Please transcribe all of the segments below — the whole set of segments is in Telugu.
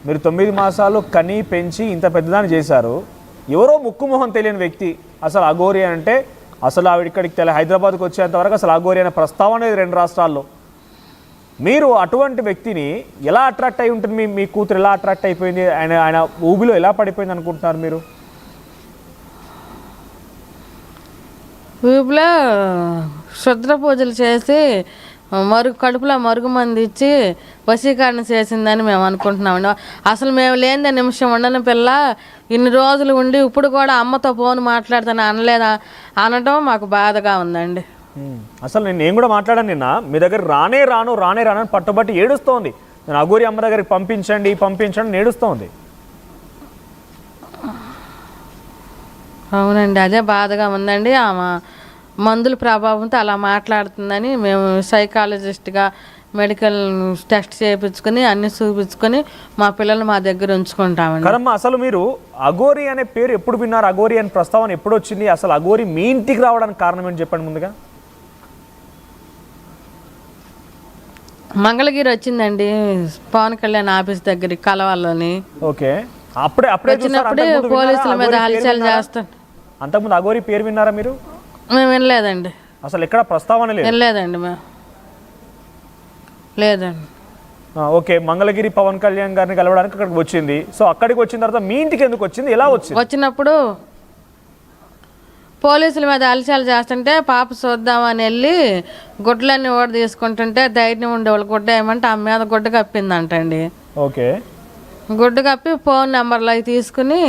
మీరు 9 మాసాలు కని పెంచి ఇంత పెద్దదాన్ని చేశారు. ఎవరో ముక్కుమొహం తెలియని వ్యక్తి అసలు అఘోరి అంటే అసలు ఆవిడ ఇక్కడికి హైదరాబాద్కి వచ్చేంత వరకు అసలు అఘోరి అనే ప్రస్తావన అనేది 2 రాష్ట్రాల్లో. మీరు అటువంటి వ్యక్తిని ఎలా అట్రాక్ట్ అయి ఉంటుంది? మీ కూతురు ఎలా అట్రాక్ట్ అయిపోయింది? ఆయన ఊబిలో ఎలా పడిపోయింది అనుకుంటున్నారు మీరు? ఊబిలో శుద్ర పూజలు చేసి కడుపులో మరుగుమంది ఇచ్చి వశీకరణ చేసిందని మేము అనుకుంటున్నామండి. అసలు మేము లేని నిమిషం ఉండని పిల్ల ఇన్ని రోజులు ఉండి ఇప్పుడు కూడా అమ్మతో ఫోన్ మాట్లాడుతాను అనలేదా అనడం మాకు బాధగా ఉందండి. అసలు నేను కూడా మాట్లాడాను నిన్న. మీ దగ్గర రానే రాను అని పట్టుబట్టి ఏడుస్తోంది. నేను అఘోరి అమ్మ దగ్గరికి పంపించండి ఏడుస్తోంది. అవునండి, అదే బాధగా ఉందండి. ఆమె మందుల ప్రభావంతో అలా మాట్లాడుతుందని మేము సైకాలజిస్ట్గా మెడికల్ టెస్ట్ చేయించుకొని అన్ని చూపించుకొని మా పిల్లలు మా దగ్గర ఉంచుకుంటామండి. కరమ్మ, అసలు మీరు అఘోరి అనే పేరు ఎప్పుడు విన్నారు? అఘోరి అనే ప్రస్తావన ఎప్పుడు వచ్చింది? అసలు అఘోరి మీ ఇంటికి రావడానికి కారణం ఏంటి చెప్పండి ముందుగా. మంగళగిరి వచ్చిందండి, పవన్ కళ్యాణ్ ఆఫీస్ దగ్గరికి కలవాలని. ఓకే, అప్పుడే వచ్చినప్పుడు పోలీసుల మీద హల్చల్ చేస్తాను. అంతకుముందు అఘోరి పేరు విన్నారా మీరు? మేము వినలేదండి. అసలు ఎక్కడ ప్రస్తావన వినలేదండి మేము. లేదండి. ఓకే, మంగళగిరి పవన్ కళ్యాణ్ గారిని కలవడానికి అక్కడికి వచ్చింది. సో అక్కడికి వచ్చిన తర్వాత మీ ఇంటికి ఎందుకు వచ్చింది? ఎలా వచ్చింది? వచ్చినప్పుడు పోలీసుల మీద అలసాలు చేస్తుంటే పాప చూద్దామని వెళ్ళి గుడ్లన్నీ ఓడ తీసుకుంటుంటే ధైర్యం ఉండేవాళ్ళు గుడ్డ ఏమంటే ఆమె మీద గుడ్డ కప్పిందంటండి. ఓకే, గుడ్డ కప్పి ఫోన్ నెంబర్లు అవి తీసుకుని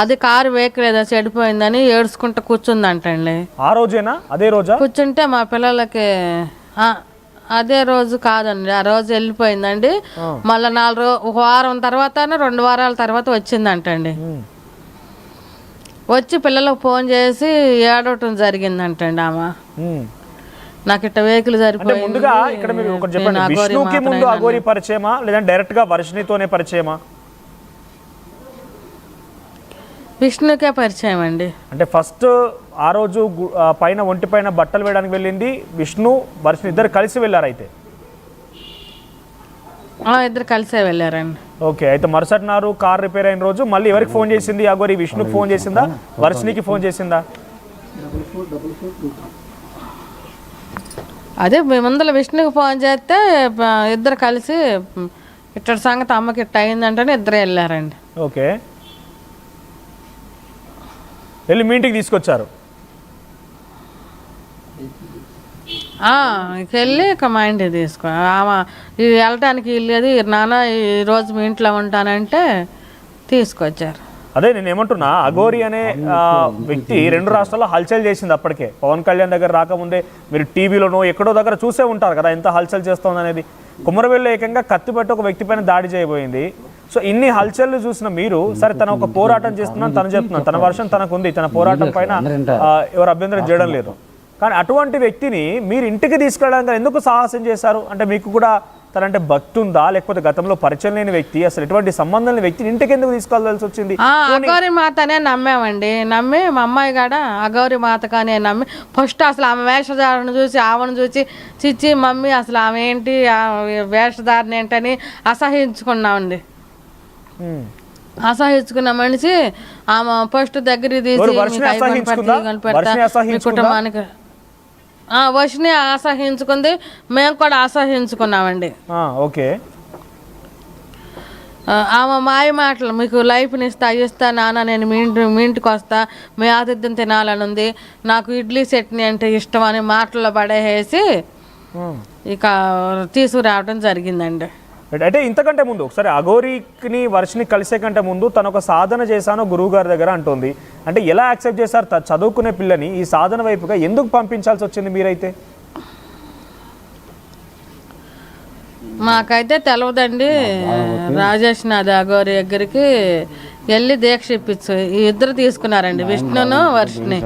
అది కారు వేయకలేదా చెడిపోయిందని ఏడ్చుకుంటూ కూర్చుందంటండి. ఆ రోజేనా? అదే రోజా? కూర్చుంటే మా పిల్లలకి అదే రోజు కాదండి, ఆ రోజు వెళ్ళిపోయిందండి. మళ్ళీ 1 వారం తర్వాత 2 వారాల తర్వాత వచ్చిందంటండి. వచ్చి పిల్లలకు ఫోన్ చేసి ఏడవటం జరిగిందంటండి. ఆమె నాకు ఇట్ట వెహికల్ సరిపోయింది. ముందుగా ఇక్కడ మీరు ఒకటి చెప్పండి, విష్ణుకి ముందు అఘోరి పరిచయమా లేదంటే డైరెక్ట్ గా వర్షినితోనే పరిచయమా? విష్ణుకే పరిచయం అండి. అంటే ఫస్ట్ ఆ రోజు పైన ఒంటి పైన బట్టలు వేయడానికి వెళ్ళింది విష్ణు, వర్షిని ఇద్దరు కలిసి వెళ్ళారు. అయితే ఇద్దరు కలిసే వెళ్ళారండి. ఓకే, అయితే మరుసటి నాడు కార్ రిపేర్ అయిన రోజు మళ్ళీ ఎవరికి ఫోన్ చేసింది అఘోరి? విష్ణుకి ఫోన్ చేసిందా, వర్షినికి ఫోన్ చేసిందా? అదే ముందర విష్ణుకి ఫోన్ చేస్తే ఇద్దరు కలిసి ఇట్ట సంగతి అమ్మకి ఇట్ట అయిందంటేనే ఇద్దరు వెళ్ళారండి. ఓకే, వెళ్ళి మీ ఇంటికి తీసుకొచ్చారు. వెళ్ళి ఇక మా ఇంటికి తీసుకో ఆమె ఇది వెళ్ళటానికి వెళ్ళేది. నాన్న ఈరోజు మీ ఇంట్లో ఉంటానంటే తీసుకొచ్చారు. అదే నేను ఏమంటున్నా, అఘోరి అనే వ్యక్తి 2 రాష్ట్రాల్లో హల్చల్ చేసింది. అప్పటికే పవన్ కళ్యాణ్ దగ్గర రాకముందే మీరు టీవీలోనో ఎక్కడో దగ్గర చూసే ఉంటారు కదా ఎంత హల్చల్ చేస్తోంది అనేది. కుమ్మరవెల్లిలో ఏకంగా కత్తిపెట్టి ఒక వ్యక్తి పైన దాడి చేయబోయింది. సో ఇన్ని హల్చల్లు చూసిన మీరు, సరే తన ఒక పోరాటం చేస్తున్నాను తను చెప్తున్నాను, తన వర్షం తనకుంది, తన పోరాటం పైన ఎవరు అభ్యంతరం చేయడం లేదు. కానీ అటువంటి వ్యక్తిని మీరు ఇంటికి తీసుకెళ్ళడానికి ఎందుకు సాహసం చేశారు? అంటే మీకు కూడా తనంటే భక్తి ఉందా, లేకపోతే గతంలో పరిచయం లేని వ్యక్తి, అసలు ఎటువంటి సంబంధం లేని వ్యక్తిని ఇంటికి ఎందుకు తీసుకెళ్ళాల్సి వచ్చింది? అఘోరి మాతనే నమ్మామండి. నమ్మి మా అమ్మాయి కూడా అఘోరి మాత కానీ నమ్మి ఫస్ట్ అసలు ఆమె వేషధారణ చూసి ఆమెను చూసి చిచ్చి మమ్మీ అసలు ఆమె ఏంటి వేషధారణ ఏంటని అసహించుకున్నామండి. అసహించుకున్న మనిషి ఆమె ఫస్ట్ దగ్గర తీసి కుటుంబానికి వర్షిని అసహించుకుంది, మేము కూడా అసహించుకున్నామండి. ఓకే, ఆమె మాయ మాటలు మీకు లైఫ్ని ఇస్తా నాన్న నేను మీ ఇంటికి వస్తా, మీ ఆతిథ్యం తినాలని ఉంది, నాకు ఇడ్లీ చట్నీ అంటే ఇష్టం అని మాటల్లో పడేసి ఇక తీసుకురావడం జరిగిందండి. అంటే ఇంతకంటే ముందు ఒకసారి అఘోరికి వర్షిని కలిసే కంటే ముందు తను ఒక సాధన చేశాను గురువు గారి దగ్గర అంటుంది. అంటే ఎలా యాక్సెప్ట్ చేశారు? చదువుకునే పిల్లని ఈ సాధన వైపుగా ఎందుకు పంపించాల్సి వచ్చింది మీరైతే? మాకైతే తెలవదండి. రాజేష్ నాథ్ అఘోరి దగ్గరికి వెళ్ళి దీక్ష ఇప్పించు ఇద్దరు తీసుకున్నారండి, విష్ణును వర్షిని.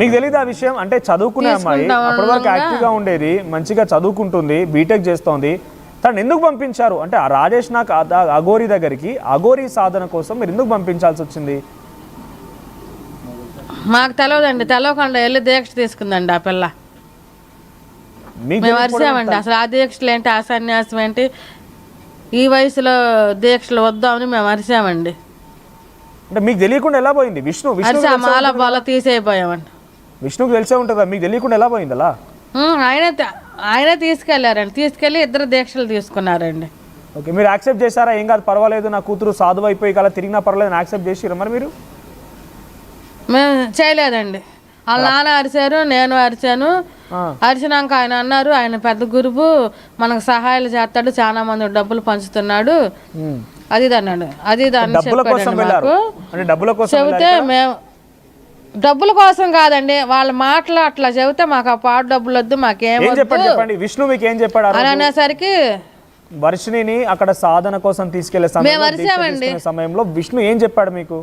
మీకు తెలీదు ఆ విషయం? అంటే చదువుకునే అమ్మాయి, అప్పటి వరకు యాక్టివ్గా ఉండేది, మంచిగా చదువుకుంటుంది, బీటెక్ చేస్తోంది, తను ఎందుకు పంపించారు? అంటే ఆ రాజేష్ నాథ్ అఘోరి దగ్గరికి అఘోరి సాధన కోసం మీరు ఎందుకు పంపించాల్సి వచ్చింది? మాకు తెలవదండి, తెలవకుండా వెళ్ళి దీక్ష తీసుకుందండి ఆ పిల్ల. మేము అరిసామండి, అసలు ఆ దీక్షలు ఏంటి, ఆ సన్యాసం ఏంటి, ఈ వయసులో దీక్షలు వద్దామని మేము అరిసామండి. అంటే మీకు తెలియకుండా ఎలా పోయింది? విష్ణు అరిసా మాల బాల తీసేయిపోయామండి. విష్ణుకు తెలిసే ఉంటుందా, మీకు తెలియకుండా ఎలా పోయింది అలా? ఆయనే తీసుకెళ్లారండి, తీసుకెళ్ళి ఇద్దరు దీక్షలు తీసుకున్నారండి. ఓకే, మీరు యాక్సెప్ట్ చేశారా? ఏం కాదు, పర్వాలేదు, నా కూతురు సాధువు అయిపోయి అలా తిరిగినా పర్వాలేదు యాక్సెప్ట్ చేసిరా మరి మీరు? మేము చేయలేదండి. వాళ్ళ నాన్న అరిచారు, నేను అరిచాను. అరిచినాక ఆయన అన్నారు, ఆయన పెద్ద గురువు, మనకు సహాయాలు చేస్తాడు, చాలా మంది డబ్బులు పంచుతున్నాడు, అది అన్నాడు. అది దాన్ని చెబితే మేము డబ్బుల కోసం కాదండి, వాళ్ళ మాటలు అట్లా చెబితే మాకు ఆ పాటు డబ్బులు వద్దు, మాకేం చెప్పండి. విష్ణు మీకు ఏం చెప్పాడు అని అనేసరికి వర్షిణిని అక్కడ సాధన కోసం తీసుకెళ్లే సమయంలో విష్ణు ఏం చెప్పాడు మీకు?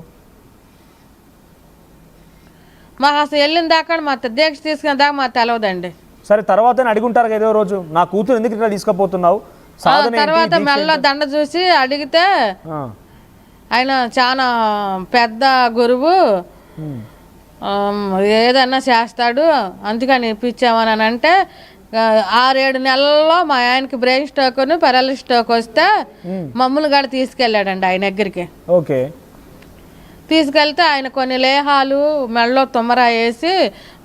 మాకు అసలు వెళ్ళిన దాకా మా దీక్ష తీసుకునే దాకా మాకు తెలవదండి. సరే, తర్వాత అడుగుంటారు ఏదో రోజు, నా కూతురు ఎందుకు ఇట్లా తీసుకుపోతున్నావు? తర్వాత మెల్ల దండ చూసి అడిగితే ఆయన చాలా పెద్ద గురువు, ఏదన్నా చేస్తాడు, అందుకని ఇప్పించామని అంటే 6-7 నెలల్లో మా ఆయనకి బ్రెయిన్ స్ట్రోక్ పెరాలిస్ స్ట్రోక్ వస్తే మమ్మల్ని కూడా తీసుకెళ్ళాడండి ఆయన దగ్గరికి. ఓకే, తీసుకెళ్తే ఆయన కొన్ని లేహాలు మెడలో తుమ్మర వేసి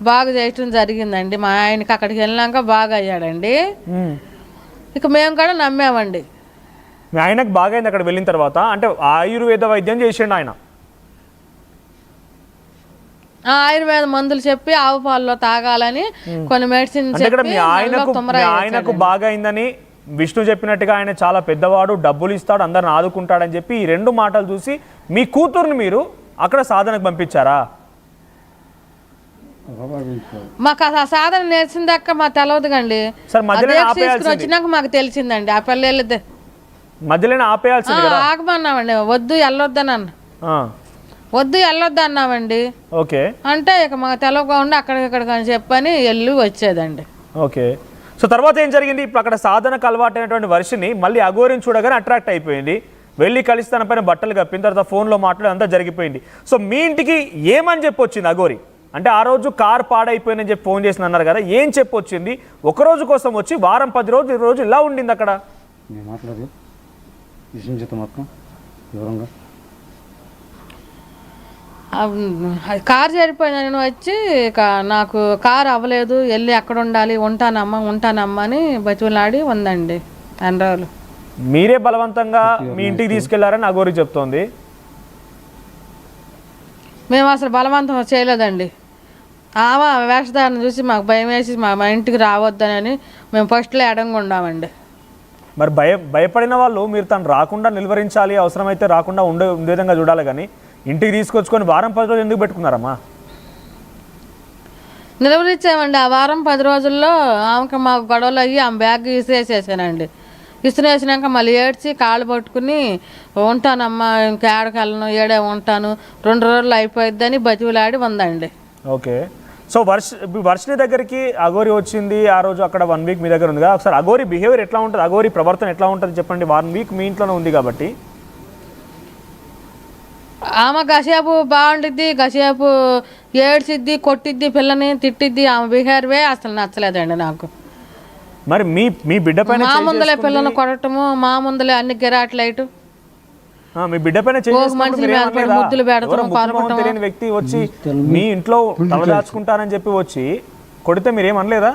బాగా చేయటం జరిగిందండి. మా ఆయనకి అక్కడికి వెళ్ళినాక బాగా అయ్యాడండి. ఇక మేము కూడా నమ్మామండి. మీ ఆయనకు బాగైంది అక్కడ వెళ్ళిన తర్వాత? అంటే ఆయుర్వేద వైద్యం చేసిండు ఆయన? ఆయుర్వేద మందులు చెప్పి ఆవు పాలలో తాగాలని కొన్ని మెడిసిన్ మీ ఆయనకు బాగైందని విష్ణు చెప్పినట్టుగా ఆయన చాలా పెద్దవాడు, డబ్బులు ఇస్తాడు, అందరిని ఆదుకుంటాడని చెప్పి ఈ 2 మాటలు చూసి మీ కూతుర్ని మీరు అక్కడ సాధనకు పంపించారా? మాకు ఆ సాధన నేర్చిందాక మాకు తెలియదు కండి. వచ్చినాక మాకు తెలిసిందండి. ఆ పిల్లలు మధ్యలోనే ఆపేయాల్సింది కదా. ఆగమన్నామండి, వద్దు వెళ్ళొద్దని వద్దు వెళ్ళొద్దు అన్నామండి. ఓకే, అంటే ఇక మాకు తెలవకుండా అక్కడిక్కడ అని చెప్పని వెళ్ళి వచ్చేదండి. ఓకే, సో తర్వాత ఏం జరిగింది? ఇప్పుడు అక్కడ సాధనకు అలవాటైనటువంటి వర్షిని మళ్ళీ అఘోరిని చూడగానే అట్రాక్ట్ అయిపోయింది, వెళ్ళి కలిసి తన పైన బట్టలు కప్పిన తర్వాత ఫోన్లో మాట్లాడి అంతా జరిగిపోయింది. సో మీ ఇంటికి ఏమని చెప్పి వచ్చింది అఘోరి? అంటే ఆ రోజు కార్ పాడైపోయిందని చెప్పి ఫోన్ చేసి అన్నారు కదా, ఏం చెప్పి వచ్చింది? ఒక రోజు కోసం వచ్చి వారం 10 రోజులు 20 రోజులు ఇలా ఉండింది అక్కడ. కారు చెడిపోయిందని వచ్చి నాకు కారు అవ్వలేదు, వెళ్ళి ఎక్కడ ఉండాలి, ఉంటానమ్మా అని బతిలాడి ఉందండి 2 రోజులు. మీరే బలవంతంగా మీ ఇంటికి తీసుకెళ్లారని అఘోరి చెప్తోంది. మేము అసలు బలవంతం చేయలేదండి. ఆమె వేషధారణ చూసి మాకు భయం వేసి మా ఇంటికి రావద్దని మేము ఫస్ట్లో ఎడంగా ఉన్నామండి. మరి భయపడిన వాళ్ళు మీరు తను రాకుండా నిలువరించాలి, అవసరమైతే రాకుండా ఉండే విధంగా చూడాలి, కానీ ఇంటికి తీసుకొచ్చుకొని వారం 10 రోజులు ఎందుకు పెట్టుకున్నారమ్మా? నిలువరించామండి. ఆ వారం 10 రోజుల్లో ఆమెకి మాకు గొడవలు అయ్యి ఆమె బ్యాగ్ ఇసిరేసేసానండి. ఇసిరేసినాక మళ్ళీ ఏడ్చి కాళ్ళు పట్టుకుని ఉంటానమ్మా, ఇంకేడకెళ్ళను, ఏడే ఉంటాను, 2 రోజులు అయిపోయిద్దని బతిలాడి ఉందండి. ఓకే, సో వర్షిని దగ్గరికి అఘోరి వచ్చింది ఆ రోజు, అక్కడ 1 వీక్ మీ దగ్గర ఉంది కదా. ఒకసారి అఘోరి బిహేవియర్ ఎట్లా ఉంటుంది, అఘోరి ప్రవర్తన ఎట్లా ఉంటుంది చెప్పండి. 1 వీక్ మీ ఇంట్లోనే ఉంది కాబట్టి. ఆమె గసేపు బాగుండిద్ది, గసేపు ఏడ్చిద్ది, కొట్టిద్ది, పిల్లని తిట్టిద్ది. ఆమె బిహేవియరే అసలు నచ్చలేదండి నాకు. మరి మీ బిడ్డ పైన మా ముందలే పిల్లలు కొట్టడము, మా ముందలే అన్ని గిరాట్లైటు, మీ బిడ్డ పైన ముద్దులు పెడతాం, తెలియని వ్యక్తి వచ్చి మీ ఇంట్లో తలదాచుకుంటారని చెప్పి వచ్చి కొడితే మీరేమనలేదా?